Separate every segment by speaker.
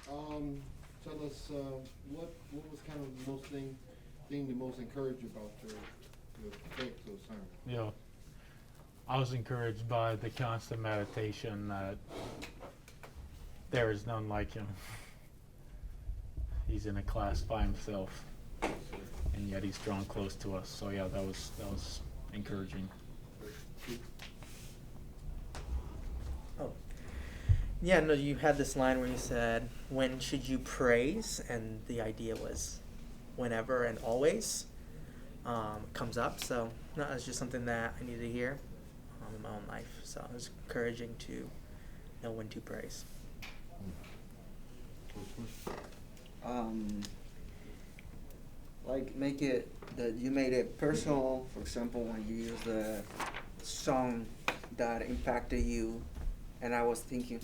Speaker 1: Tell us what was kind of the thing that most encouraged you about your text or sermon?
Speaker 2: Yeah, I was encouraged by the constant meditation that there is none like him. He's in a class by himself, and yet he's drawn close to us. So yeah, that was encouraging.
Speaker 3: Oh. Yeah, no, you had this line where you said, when should you praise? And the idea was whenever and always comes up. So no, it's just something that I needed to hear in my own life. So it was encouraging to know when to praise.
Speaker 4: Like make it that you made it personal. For example, when you use a song that impacted you, and I was thinking,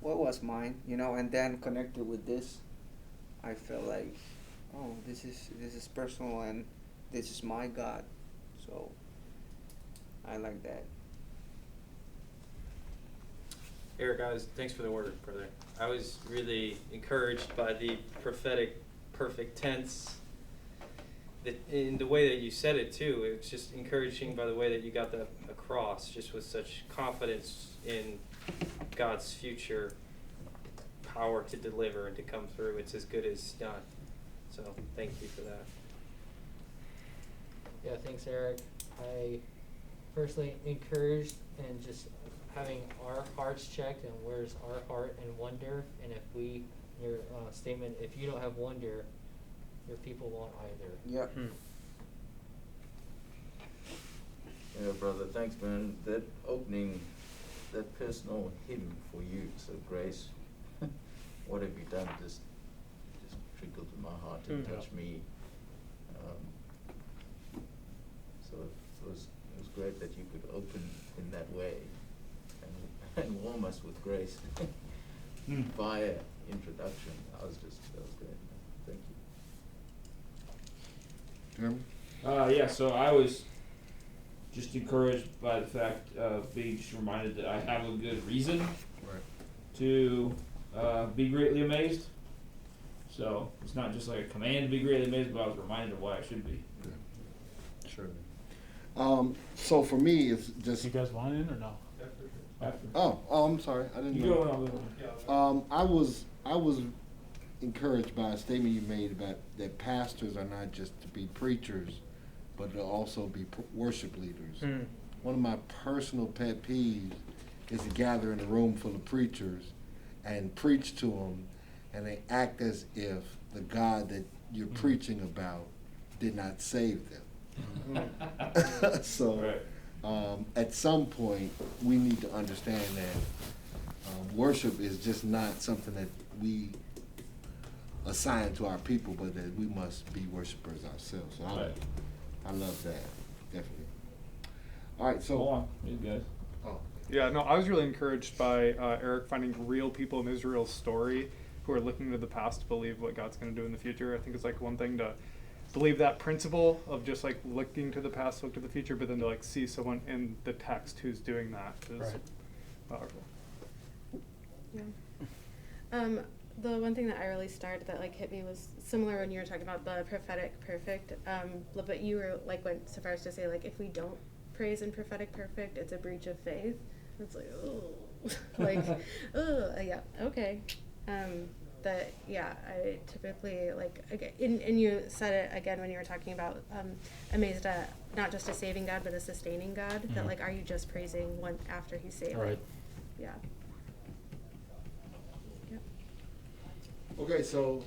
Speaker 4: what was mine? And then connected with this, I felt like, oh, this is personal, and this is my God. So I like that.
Speaker 5: Eric, thanks for the word, brother. I was really encouraged by the prophetic perfect tense. In the way that you said it too, it was just encouraging by the way that you got that across, just with such confidence in God's future power to deliver and to come through. It's as good as done. So thank you for that.
Speaker 6: Yeah, thanks, Eric. I personally encouraged and just having our hearts checked and where's our heart and wonder. And if your statement, if you don't have wonder, your people won't either.
Speaker 4: Yeah.
Speaker 7: Yeah, brother, thanks, man. That opening, that personal hymn for you, so Grace, what have you done? Just trickled in my heart and touched me. So it was great that you could open in that way and warm us with grace via introduction. That was great. Thank you.
Speaker 1: Jeremy?
Speaker 8: Yeah, so I was just encouraged by the fact of being just reminded that I have a good reason to be greatly amazed. So it's not just like a command to be greatly amazed, but I was reminded of why I should be.
Speaker 1: Yeah. Sure. So for me, it's just.
Speaker 2: You guys want in or no?
Speaker 8: After.
Speaker 1: Oh, I'm sorry. I didn't
Speaker 8: You
Speaker 1: know.
Speaker 8: go on.
Speaker 1: I was encouraged by a statement you made about that pastors are not just to be preachers, but to also be worship leaders. One of my personal pet peeves is to gather in a room full of preachers and preach to them, and they act as if the God that you're preaching about did not save them. So.
Speaker 8: Right.
Speaker 1: At some point, we need to understand that worship is just not something that we assign to our people, but that we must be worshipers ourselves. So I love that, definitely. All right, so.
Speaker 8: Go on, you guys.
Speaker 1: Oh.
Speaker 9: Yeah, no, I was really encouraged by Erik finding real people in Israel's story who are looking to the past to believe what God's going to do in the future. I think it's like one thing to believe that principle of just like looking to the past, look to the future, but then to like see someone in the text who's doing that is powerful.
Speaker 10: Yeah. The one thing that I really started that like hit me was similar when you were talking about the prophetic perfect. But you were like went so far as to say like if we don't praise in prophetic perfect, it's a breach of faith. It's like like yeah, okay. That I typically like again, and you said it again when you were talking about amazed at not just a saving God but a sustaining God. That like are you just praising one after He saved?
Speaker 2: Right.
Speaker 10: Yeah.
Speaker 1: Okay, so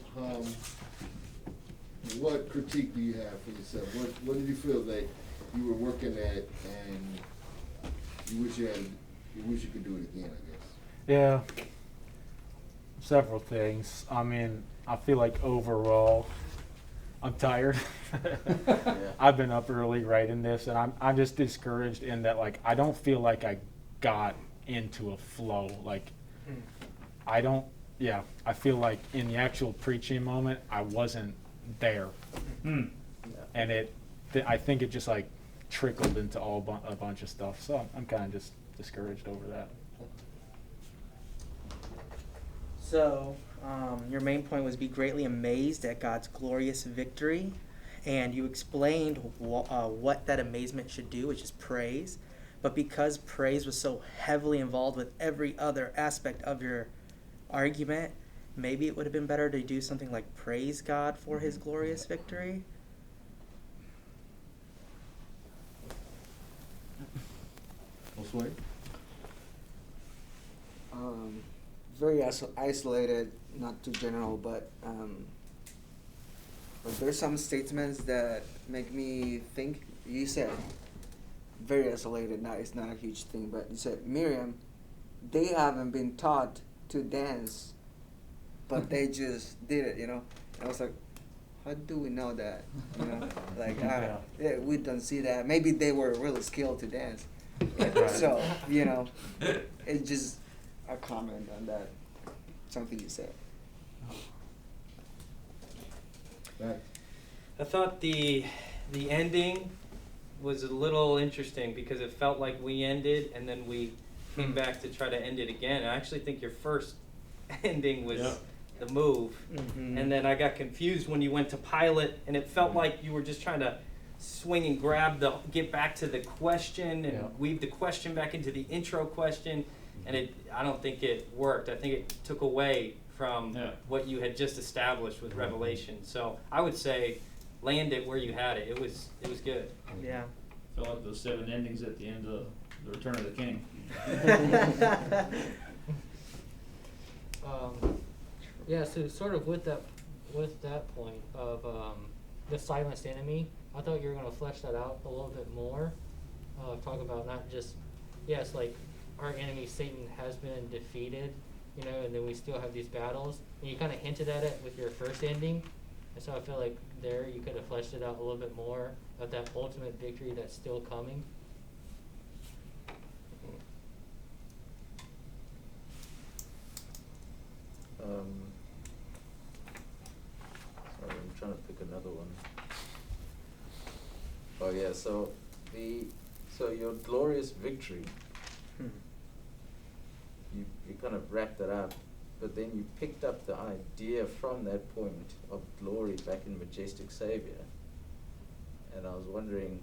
Speaker 1: what critique do you have for yourself? What did you feel that you were working at and you wish you could do it again? I guess.
Speaker 2: Yeah. Several things. I mean, I feel like overall, I'm tired. I've been up early writing this, and I'm just discouraged in that like I don't feel like I got into a flow. Like I don't. Yeah, I feel like in the actual preaching moment, I wasn't there, and I think it just like trickled into a bunch of stuff. So I'm kind of just discouraged over that.
Speaker 3: So, Your main point was be greatly amazed at God's glorious victory, and you explained what that amazement should do, which is praise. But because praise was so heavily involved with every other aspect of your argument, maybe it would have been better to do something like praise God for his glorious victory.
Speaker 1: Josue?
Speaker 4: Very isolated, not too general, but there's some statements that make me think. You said very isolated, it's not a huge thing, but you said, Miriam, they haven't been taught to dance, but they just did it, And I was like, how do we know that? Like, yeah, we don't see that. Maybe they were really skilled to dance.
Speaker 2: Right.
Speaker 4: So, it's just a comment on that, something you said.
Speaker 5: I thought the ending was a little interesting because it felt like we ended and then we came back to try to end it again. I actually think your first ending was the move, and then I got confused when you went to pilot, and it felt like you were just trying to swing and get back to the question and weave the question back into the intro question, and I don't think it worked. I think it took away from what you had just established with Revelation. So I would say land it where you had it. It was good.
Speaker 3: Yeah.
Speaker 8: Felt like those 7 endings at the end of the Return of the King.
Speaker 6: Yeah, so sort of with that point of the silenced enemy, I thought you were going to flesh that out a little bit more. Talk about not just, yes, like our enemy Satan has been defeated, and then we still have these battles. And you kind of hinted at it with your first ending. And so I feel like there you could have fleshed it out a little bit more of that ultimate victory that's still coming.
Speaker 7: Sorry, I'm trying to pick another one. Oh yeah, so your glorious victory, you kind of wrapped that up, but then you picked up the idea from that point of glory back in Majestic Savior, and I was wondering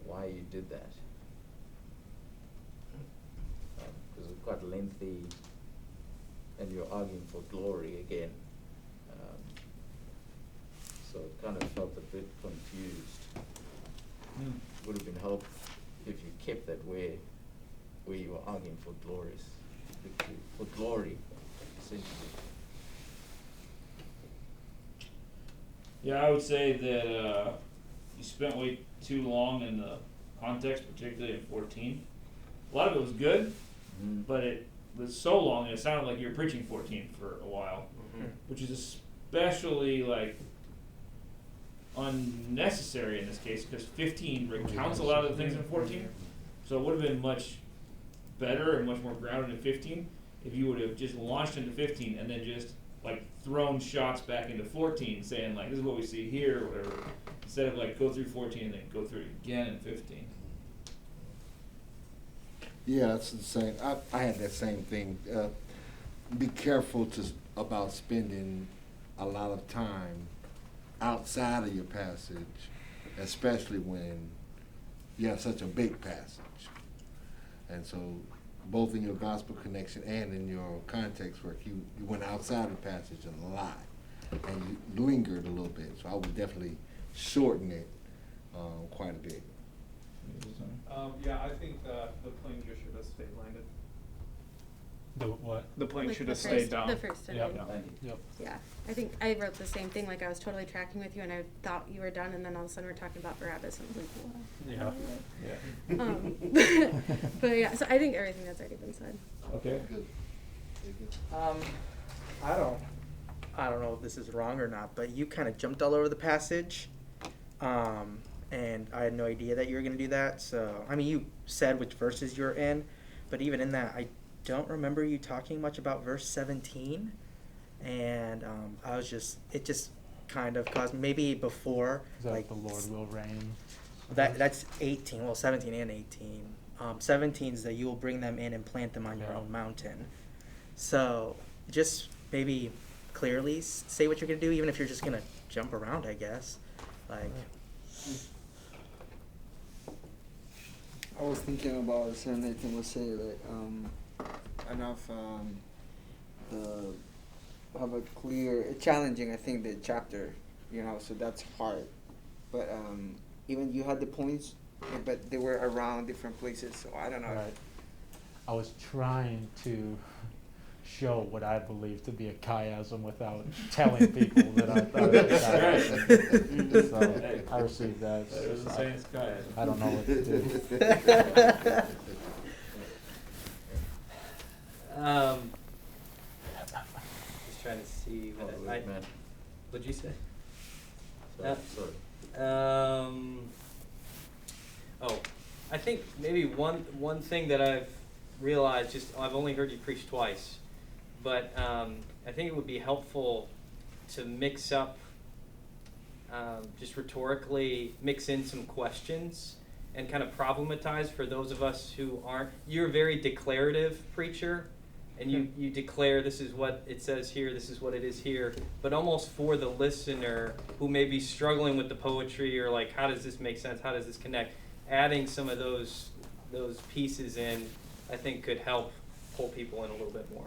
Speaker 7: why you did that. Because it's quite lengthy, and you're arguing for glory again. So it kind of felt a bit confused. Would have been helpful if you kept that where you were arguing for glorious victory, for glory, essentially.
Speaker 8: Yeah, I would say that you spent way too long in the context, particularly in 14. A lot of it was good, but it was so long that it sounded like you were preaching 14 for a while, which is especially unnecessary in this case because 15 recounts a lot of the things in 14. So it would have been much better and much more grounded in 15 if you would have just launched into 15 and then just thrown shots back into 14 saying this is what we see here or whatever, instead of go through 14 and then go through it again in 15.
Speaker 1: Yeah, that's the same. I had that same thing. Be careful about spending a lot of time outside of your passage, especially when you have such a big passage. And so both in your gospel connection and in your context work, you went outside the passage a lot and you lingered a little bit. So I would definitely shorten it quite a bit.
Speaker 9: Yeah, I think the plane just should have stayed landed.
Speaker 2: The what?
Speaker 9: The plane should have
Speaker 10: the
Speaker 9: stayed
Speaker 10: first-
Speaker 9: down.
Speaker 10: The first
Speaker 2: Yep.
Speaker 10: ending.
Speaker 7: Thank you.
Speaker 2: Yep.
Speaker 10: Yeah, I think I wrote the same thing. I was totally tracking with you, and I thought you were done, and then all of a sudden we're talking about Barabbas, and I was like, wow.
Speaker 2: Yeah.
Speaker 10: But yeah, so I think everything that's already been said.
Speaker 8: Okay.
Speaker 1: Good.
Speaker 3: I don't know if this is wrong or not, but you kind of jumped all over the passage, and I had no idea that you were going to do that. So, you said which verses you're in, but even in that, I don't remember you talking much about verse 17, and it just kind of caused maybe before
Speaker 2: Is that the Lord will reign?
Speaker 3: that's 18. Well, 17 and 18. 17 is that you will bring them in and plant them on your own mountain. So just maybe clearly say what you're gonna do, even if you're just gonna jump around, I guess. Like,
Speaker 4: I was thinking about Sir Nathan was saying like enough the have a clear challenging, I think, the chapter, you know, so that's hard. But even you had the points, but they were around different places, so I don't know.
Speaker 2: Right. I was trying to show what I believe to be a chiasm without telling people that I thought it was a chiasm. So I received that.
Speaker 8: It was the same as chiasm.
Speaker 2: I don't know what to do.
Speaker 5: Just trying to see what
Speaker 7: Oh, wait, man.
Speaker 5: what'd you say?
Speaker 7: Sorry.
Speaker 5: Oh, I think maybe one thing that I've realized, just I've only heard you preach twice, but I think it would be helpful to mix up, just rhetorically mix in some questions and kind of problematize for those of us who aren't. You're a very declarative preacher, and you declare this is what it says here, this is what it is here, but almost for the listener who may be struggling with the poetry or like, how does this make sense, how does this connect, adding some of those pieces in, I think could help pull people in a little bit more.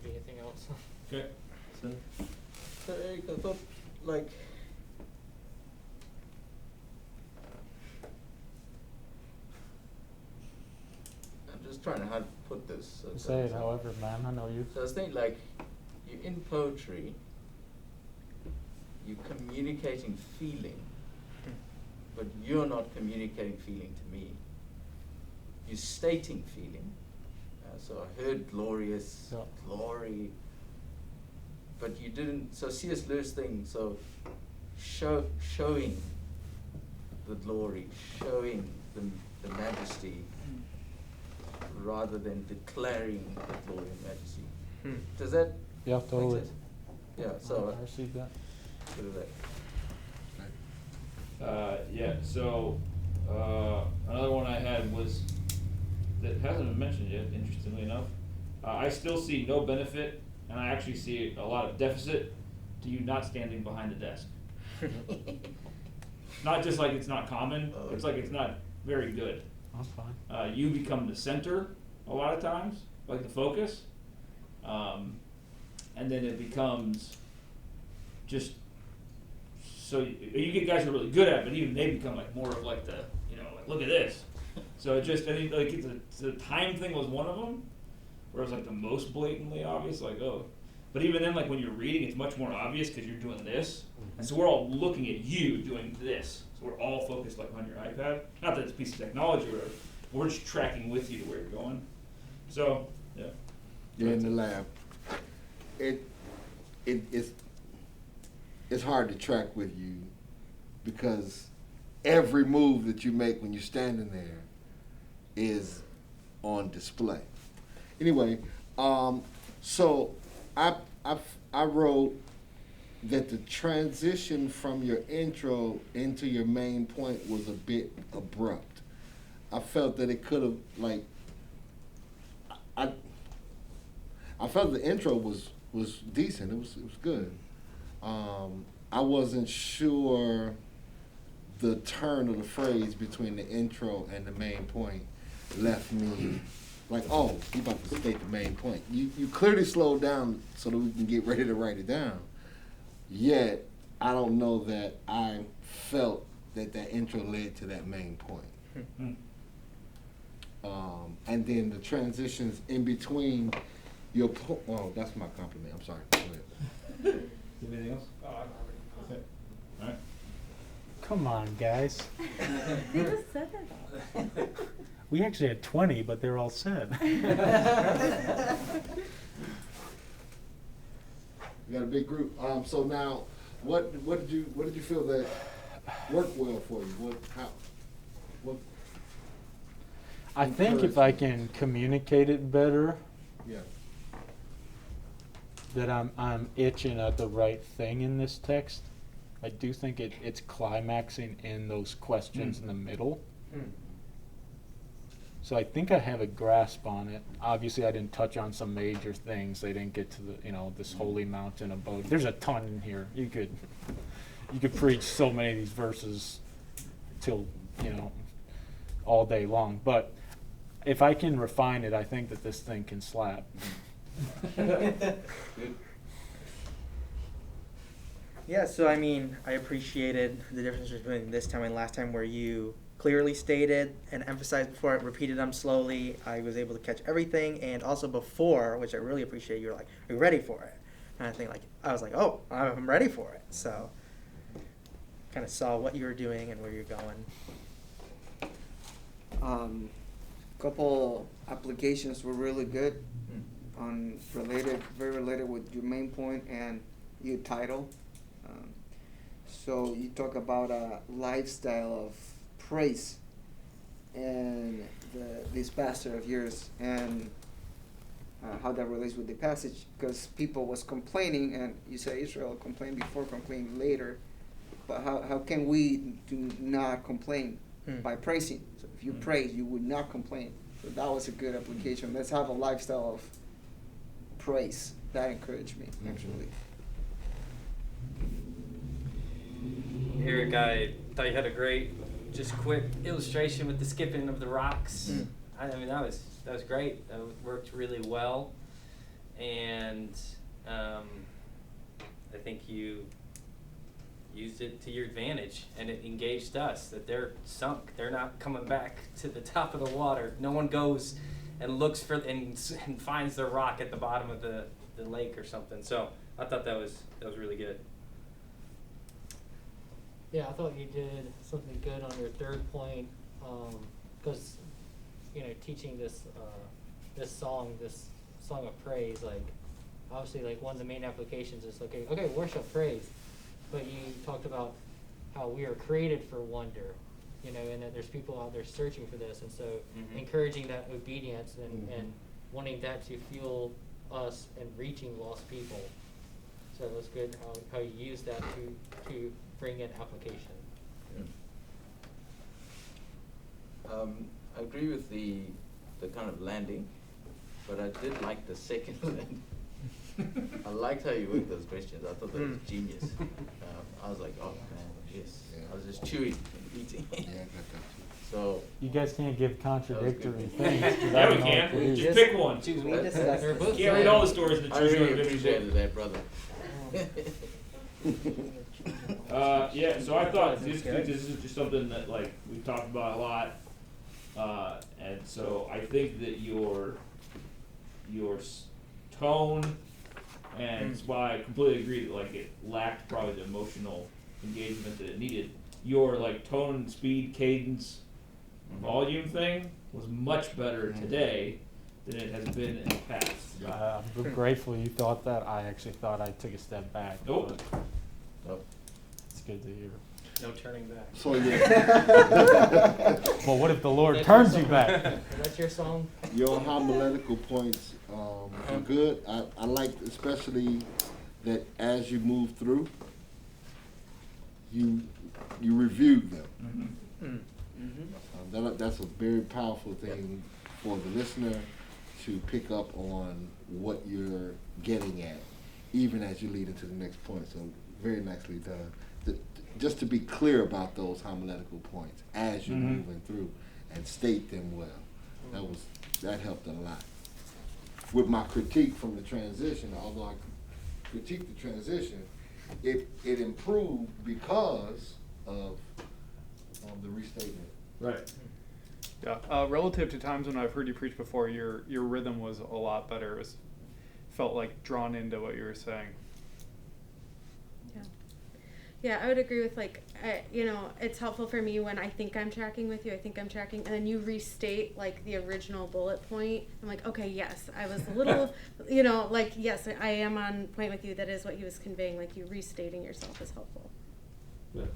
Speaker 6: Anything else?
Speaker 8: Okay.
Speaker 7: So Erik, I thought, like, I'm just trying to how to put this.
Speaker 2: Say it however, man. I know you.
Speaker 7: So I was thinking, like, you're in poetry, you're communicating feeling, but you're not communicating feeling to me. You're stating feeling. So I heard glorious,
Speaker 2: Yeah.
Speaker 7: glory, but you didn't. So C.S. Lewis thing. So showing the glory, showing the majesty, rather than declaring the glory and majesty. Does that
Speaker 2: Yeah,
Speaker 7: make
Speaker 2: totally.
Speaker 7: sense? Yeah. So
Speaker 2: I received that.
Speaker 7: bit of that.
Speaker 8: Yeah, so another one I had was, that hasn't been mentioned yet, interestingly enough. I still see no benefit, and I actually see a lot of deficit to you not standing behind the desk. Not just like it's not common, it's like it's not very good.
Speaker 2: That's fine.
Speaker 8: You become the center a lot of times, like the focus, and then it becomes just, so you get guys who are really good at it, but even they become like more of like the, you know, like look at this. So it just, I think like the time thing was one of them, where it was like the most blatantly obvious, like oh, but even then like when you're reading, it's much more obvious because you're doing this, and so we're all looking at you doing this. So we're all focused like on your iPad. Not that it's a piece of technology or whatever, but we're just tracking with you to where you're going. So yeah.
Speaker 1: You're in the lab. It's hard to track with you because every move that you make when you're standing there is on display. Anyway, so I wrote that the transition from your intro into your main point was a bit abrupt. I felt that it could have, like, I felt the intro was decent. It was good. I wasn't sure the turn of the phrase between the intro and the main point left me like, oh, you about to state the main point. You clearly slowed down so that we can get ready to write it down. Yet, I don't know that I felt that intro led to that main point. And then the transitions in between your oh, that's my compliment. I'm sorry. Go ahead.
Speaker 8: Anything else? Okay. All right.
Speaker 2: Come on, guys.
Speaker 10: They just said that.
Speaker 2: We actually had 20, but they're all said.
Speaker 1: We got a big group. So now, what did you feel that worked well for you? What?
Speaker 2: I think if I can communicate it better,
Speaker 1: Yeah.
Speaker 2: that I'm itching at the right thing in this text. I do think it's climaxing in those questions in the middle. So I think I have a grasp on it. Obviously, I didn't touch on some major things. They didn't get to the, this holy mountain abode. There's a ton in here. You could preach so many of these verses till, all day long. But if I can refine it, I think that this thing can slap.
Speaker 3: Yeah, so I mean, I appreciated the difference between this time and last time where you clearly stated and emphasized before I repeated them slowly. I was able to catch everything, and also before, which I really appreciate, you were like, "Are you ready for it?" And I was like, "Oh, I'm ready for it." So, kind of saw what you were doing and where you're going.
Speaker 4: Couple applications were really good, very related with your main point and your title. So you talk about a lifestyle of praise and this pastor of yours, and how that relates with the passage, because people was complaining, and you say Israel complained before, complained later, but how can we do not complain? By praising. So if you praise, you would not complain. So that was a good application. Let's have a lifestyle of praise. That encouraged me, actually.
Speaker 5: Eric, I thought you had a great, just quick illustration with the skipping of the rocks. I mean, that was great. That worked really well, and I think you used it to your advantage, and it engaged us that they're sunk. They're not coming back to the top of the water. No one goes and looks for and finds the rock at the bottom of the lake or something. So I thought that was really good.
Speaker 6: Yeah, I thought you did something good on your third point, because teaching this song of praise, like obviously like one of the main applications is okay, worship, praise, but you talked about how we are created for wonder, and that there's people out there searching for this, and so encouraging that obedience and wanting that to fuel us and reaching lost people. So it was good how you use that to bring in application.
Speaker 7: I agree with the kind of landing, but I did like the second landing. I liked how you worked those questions. I thought that was genius. I was like, oh man, yes.
Speaker 1: Yeah.
Speaker 7: I was just chewing and eating.
Speaker 1: Yeah, I got that too.
Speaker 7: So
Speaker 2: You guys can't give contradictory
Speaker 7: That was
Speaker 2: things. 'cause I
Speaker 8: Yeah, we
Speaker 2: don't know
Speaker 8: can.
Speaker 2: what it is.
Speaker 8: Just pick one.
Speaker 3: Choose
Speaker 7: We
Speaker 3: one.
Speaker 7: discussed
Speaker 3: They're both
Speaker 8: Can't read all the stories in the
Speaker 7: I
Speaker 8: Choose Your
Speaker 7: really
Speaker 8: Own Adventure
Speaker 7: appreciated
Speaker 8: book.
Speaker 7: that, brother.
Speaker 8: Yeah, so I thought this is just something that like we've talked about a lot, and so I think that your tone, and that's why I completely agree that like it lacked probably the emotional engagement that it needed. Your like tone, speed, cadence, volume thing was much better today than it has been in the past.
Speaker 2: I'm grateful you thought that. I actually thought I took a step back.
Speaker 8: Nope.
Speaker 2: but
Speaker 7: Nope.
Speaker 2: It's good to hear.
Speaker 5: No turning back.
Speaker 1: So yeah,
Speaker 2: Well, what if the Lord turns you back?
Speaker 6: That's your song?
Speaker 1: your homiletical points are good. I like especially that as you move through, you reviewed them. That's a very powerful thing for the listener to pick up on what you're getting at, even as you lead into the next point. So very nicely done. Just to be clear about those homiletical points as you're moving through and state them well. That helped a lot. With my critique from the transition, although I critiqued the transition, it improved because of the restatement.
Speaker 8: Right.
Speaker 9: Yeah, relative to times when I've heard you preach before, your rhythm was a lot better. It felt like drawn into what you were saying.
Speaker 10: Yeah, I would agree with it's helpful for me when I think I'm tracking with you. I think I'm tracking, and then you restate like the original bullet point. I'm like, okay, yes, I was a little, yes, I am on point with you. That is what he was conveying. Like you restating yourself is helpful.
Speaker 8: Yeah.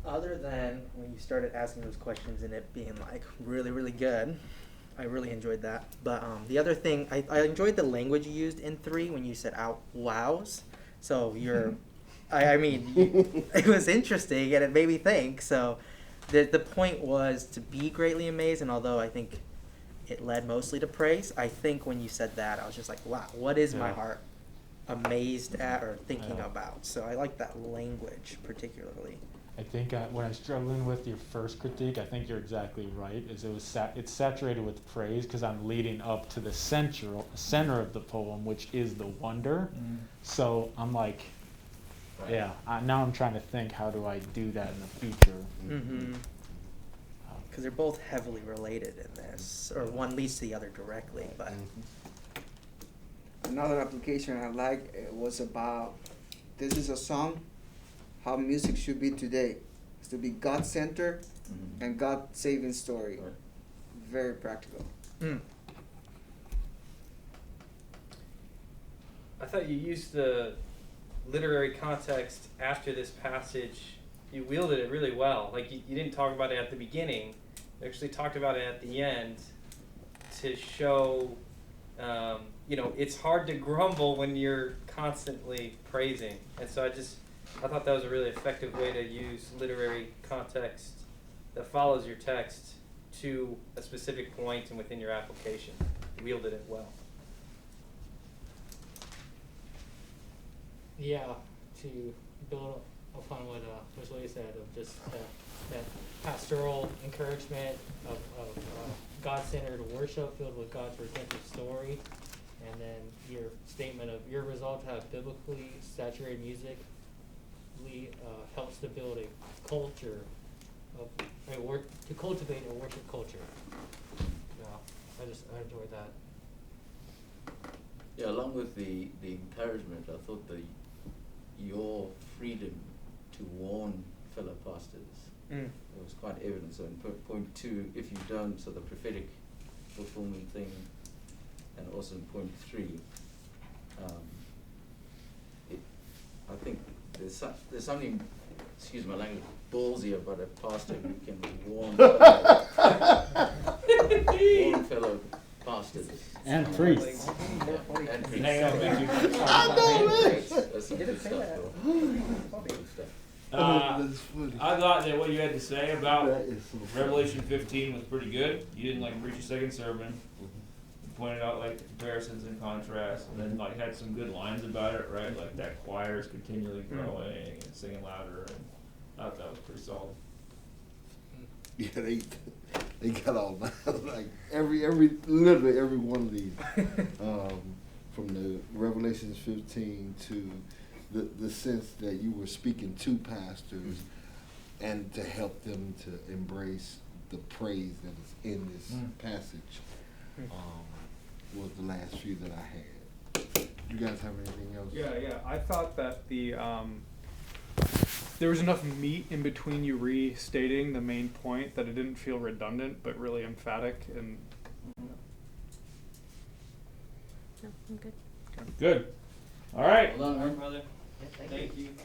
Speaker 3: Other than when you started asking those questions and it being like really, really good, I really enjoyed that. But the other thing, I enjoyed the language you used in 3 when you said out wows. So you're, I mean, it was interesting and it made me think. So the point was to be greatly amazed, and although I think it led mostly to praise, I think when you said that, I was just like, wow, what is my
Speaker 2: Yeah.
Speaker 3: heart amazed at or thinking
Speaker 2: Yeah.
Speaker 3: about? So I like that language particularly.
Speaker 2: I think when I'm struggling with your first critique, I think you're exactly right. Is it's saturated with praise because I'm leading up to the center of the poem, which is the wonder. So I'm like,
Speaker 7: Right.
Speaker 2: yeah. Now I'm trying to think, how do I do that in the future?
Speaker 3: Mm-hmm. Because they're both heavily related in this, or one leads to the other directly. But
Speaker 4: Another application I like was about, this is a song, how music should be today. It's to be God-centered
Speaker 7: Mhm.
Speaker 4: and God-saving story.
Speaker 7: Right.
Speaker 4: Very practical.
Speaker 5: I thought you used the literary context after this passage. You wielded it really well. Like you didn't talk about it at the beginning. You actually talked about it at the end to show, it's hard to grumble when you're constantly praising. And so I thought that was a really effective way to use literary context that follows your text to a specific point and within your application. You wielded it well.
Speaker 6: Yeah, to build upon what Lee said, of just that pastoral encouragement of God-centered worship filled with God's redemptive story, and then your statement of your resolve to have biblically saturated music helps to build a culture of to cultivate a worship culture. Yeah, I enjoyed that.
Speaker 7: Yeah, along with the encouragement, I thought your freedom to warn fellow pastors, it was quite evident. So in point 2, if you've done the prophetic fulfillment thing, and also in point 3, I think there's something, excuse my language, ballsy about a pastor who can warn fellow pastors.
Speaker 2: And priests.
Speaker 7: Yeah, and priests.
Speaker 8: Hang on, Vicky.
Speaker 7: That's some good stuff, though. Good stuff.
Speaker 1: That's funny.
Speaker 8: I thought that what you had to say about
Speaker 1: That is so funny.
Speaker 8: Revelation 15 was pretty good. You didn't preach a second sermon. You pointed out the comparisons and contrasts, and then had some good lines about it, right? Like that choir is continually growing and singing louder, and I thought that was pretty solid.
Speaker 1: Yeah, they got all like literally every one of these, from the Revelations 15 to the sense that you were speaking to pastors and to help them to embrace the praise that is in this passage, was the last few that I had. You guys have anything else?
Speaker 9: Yeah. I thought that there was enough meat in between you restating the main point that it didn't feel redundant, but really emphatic. And
Speaker 10: No, I'm good.
Speaker 8: Good. All right.
Speaker 7: Well done, man.
Speaker 5: Brother. Thank you.